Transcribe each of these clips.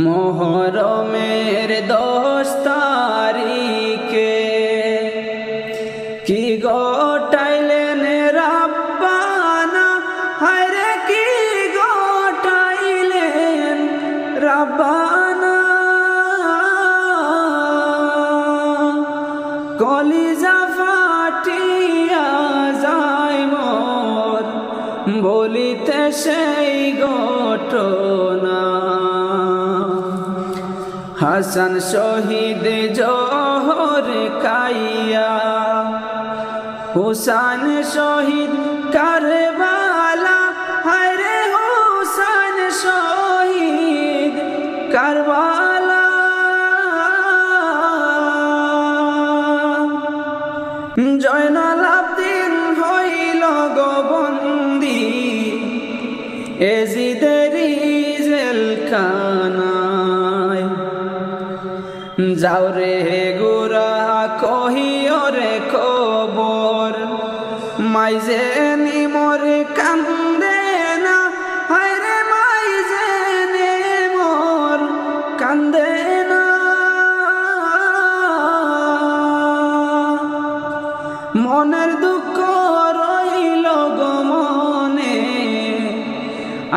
মোহরমের 10 তারিখে কি গোটাইলেন রাব্বানা, হায়রে কি গোটাইলেন রাব্বানা। কলিজা ফাটিয়া যায় মোর বলিতে সেই ঘটনা। হাসান শহীদ জোহর কাইয়া, হুসাইন শহীদ কারবালা, হায়রে হুসাইন শহীদ কারবালা। জয়নাল আবদিন হইল গো বন্দী এজিদের জেলখানায়। যাও রে গোরা কহিও রে খবর, মাইজে নিমর কান্দে না, হায়রে মাইজে নিমর কান্দে না। মনের দুঃখ রইল গো মনে,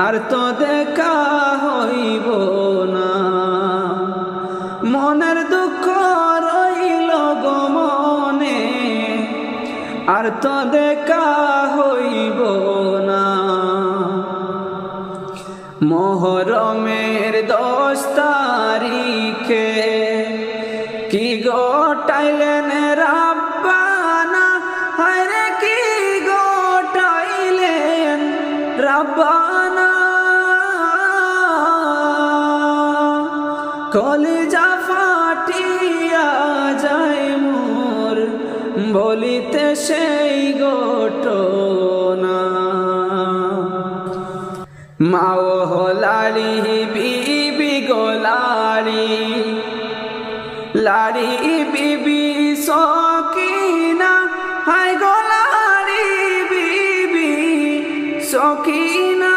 আর তো দেখা হইব না। মনের দুঃখ রইল গো মনে, আর তো দেখা হইব না। মোহরমের 10 তারিখে কি গোটাইলেন রাব্বানা, হায়রে কি গোটাইলেন রাব্বানা। কলিজা ফাটিয়া যায় মোর বলিতে সেই ঘটনা। মাও লাড়ি বিবি গো লাড়ি, লাড়ি বিবি সকিনা, হায় গো লাড়ি বিবি সকিনা।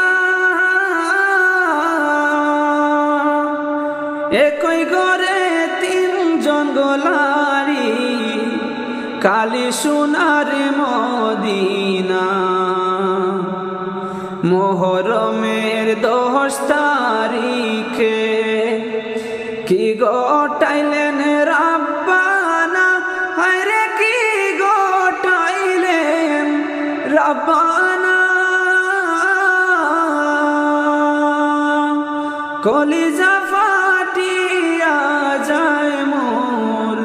একই ঘরে 3 জন গো লাড়ি, কালি সোনার মদিনা। মোহরমের 10 তারিখে কি গোটাইলেন রাব্বানা, হায়রে কি গোটাইলেন রাব্বানা। কলিজা ফাটিয়া যায় মোর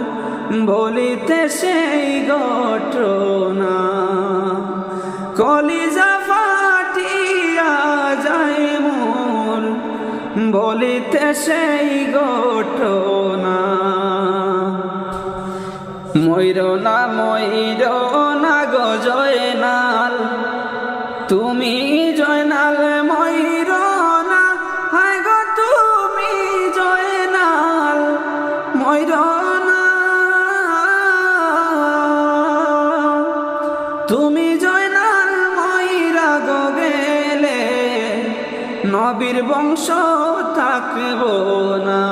বলিতে সেই ঘটনা। কলিজা ফাটিয়া যায় মোর বলিতে সেই ঘটনা। ময়ূর না গো জয়নাল, তুমি জয়নাল ময়ূর না, হায় গো তুমি জয়নাল ময়ূর না। তুমি জয়নাল ময়রা গো গেলে নবীর বংশ থাকব না।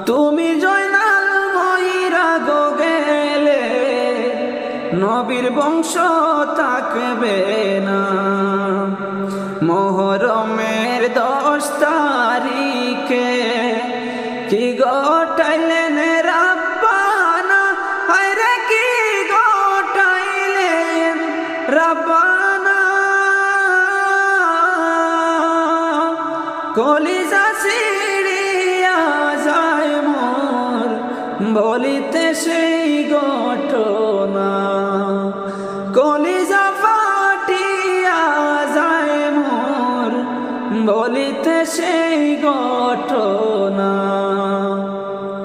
তুমি জয়নাল ময়রা গো গেলে নবীর বংশ থাকবে না। মোহরমের 10 তারিখে কি গোটাইলেন রাব্বানা, হায়রে কি গোটাইলেন রাব্বানা। কলি